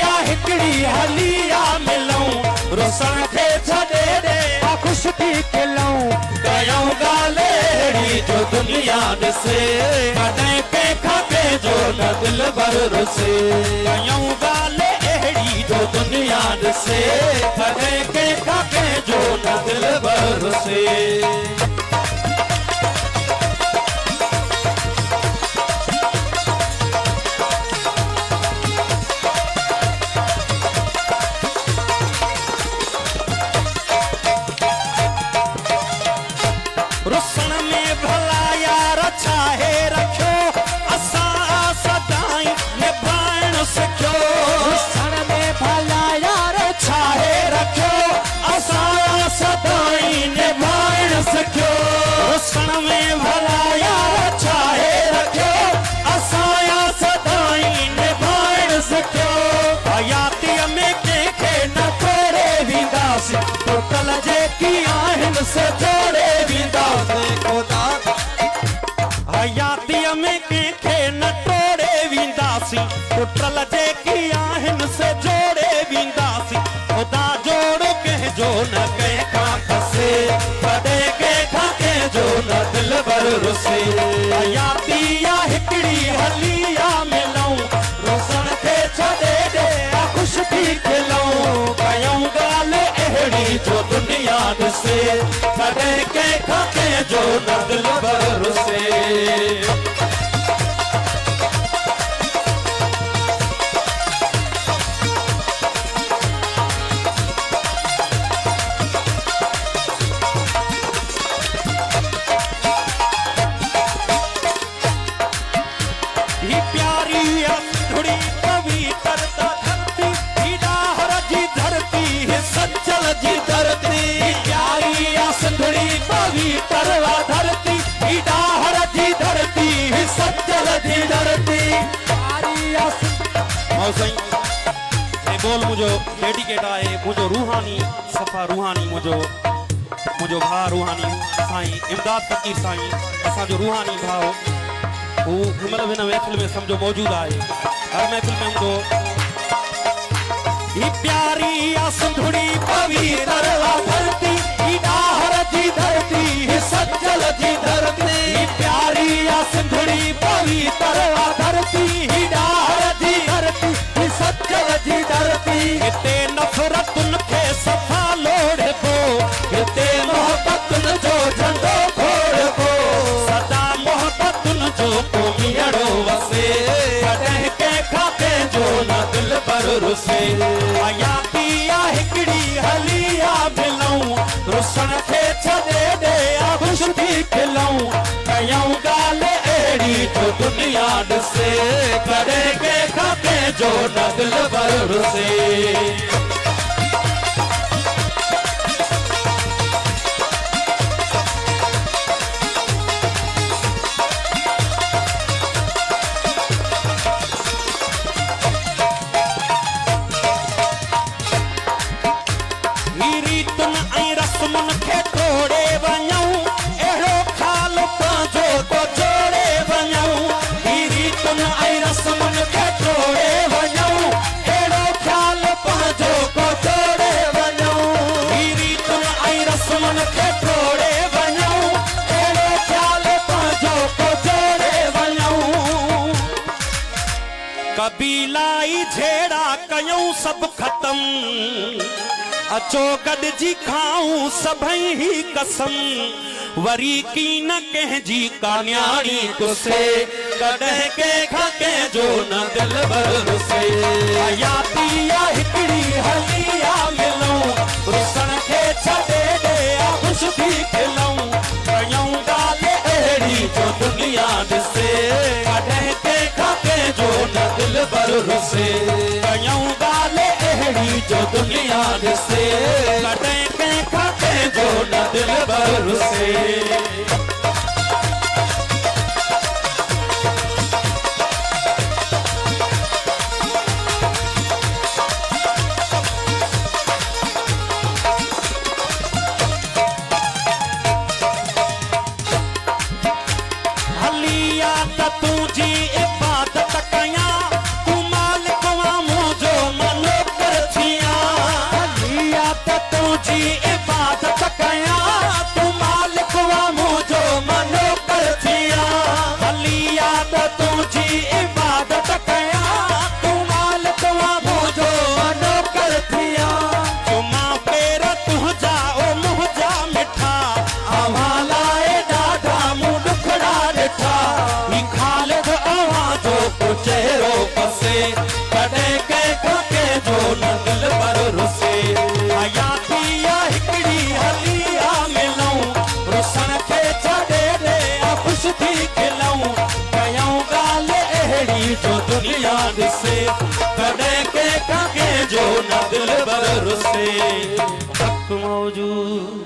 या हिकड़ी हलिया मिलूं रुसण खे छॾे ॾे खुश थी खिलूं कयूं ॻाल्हि अहिड़ी जो दुनिया ॾिसे कॾहिं कंहिंखां कंहिंजो न दिल भर रुसे कयूं ॻाल्हि अहिड़ी जो दुनिया ॾिसे कॾहिं कंहिंखां कंहिंजो न दिल भर रुसे रुसण में भला यार छाहे रखियो असां सदाई निभाइण सिखियो रुसण में भला यार छाहे रखियो असां सदाई निभाइण सिखियो रुसण में भला यार छाहे रखियो असां सदाई निभाइण सिखियो हयातीअ में कंहिंखे न तोड़े वेंदासीं टुटल जेकी आहिनि से जोड़े हयातीअ में कंहिंखे न टोड़े वेंदासीं टुटल जेकी आहिनि से जोड़े वेंदासीं ख़ुदा जोड़ कंहिंजो न कंहिंखां खसे कॾहिं कंहिंखां कंहिंजो न दिल भर रुसे हयाती या हिकड़ी हलिया मिलूं रुसण खे छॾे ॾे खुश थी खिलूं कयूं ॻाल्हि अहिड़ी जो दुनिया ॾिसे कॾहिं कंहिंखां कंहिंजो न दिल भर रुसे ही प्यारी अधूरी पवित्रता धरती ही डाहर जी धरती है सच्चल जी धरती प्यारी असंधड़ी पवित्र धरती ही डाहर जी धरती है सच्चल जी धरती प्यारी असंधड़ी बोल मुझो डेडिकेट आए मुझो रूहानी सफा रूहानी मुझो भा रूहानी साईं इमदाद फकीर साईं असा जो रूहानी भाव वो मतलब हिन महफिल में समझो मौजूद आए हर महफिल में हमको ही प्यारी असंधड़ी पवित्र धरती ही डाहर जी धरती ही सच्चल जी धरती ही प्यारी असंधड़ी पवित्र धरती ही डाहर जी धरती ही सच्चल जी धरती हिते नफ़रतुन खे सफ़ा लोड़बो हिते मोहब्बतुन जो झंडो खोड़बो सदा मोहब्बतुन जो कोमियड़ो वसे कॾहिं कंहिंखां कंहिंजो न दिल भर रुसे हयाती या हिकड़ी हलिया मिलूं रुसण खे छॾे ॾे खुश थी खिलूं कयूं ॻाल्हि अहिड़ी जो दुनिया ॾिसे कॾहिं कंहिंखां कंहिंजो न दिल भर रुसे रस्मुन खे तोड़े वञूं अहिड़ो ख़्याल पंहिंजो तो जोड़े वञूं रीतुन ऐं रस्मुन खे तोड़े वञूं अहिड़ो ख़्याल पंहिंजो को जोड़े वञूं रीतुन ऐं रस्मुन खे तोड़े वञूं अहिड़ो ख़्याल पंहिंजो को जोड़े वञूं कबीलाई झेड़ा कयूं सभु ख़त्म अचो गॾिजी खाऊं सभई ही कसम वरी की न कंहिंजी कान्याणी तुसे कॾहिं कंहिंखां कंहिंजो न दिल भर रुसे हयाती या हिकड़ी हलिया मिलूं रुसण खे छॾे ॾे खुश थी खिलूं कयूं ॻाल्हि अहिड़ी जो दुनिया ॾिसे कॾहिं कंहिंखां कंहिंजो न दिल भर रुसे कयूं ॻाल्हि अहिड़ी जो दुनिया ॾिसे कॾहिं कंहिंखां कंहिंजो न दिल भर रुसे हलिया त तुझी इबादत कयां तू मालिक वां मुंहिंजो जो न दिल बर रुसे हक मौजूद।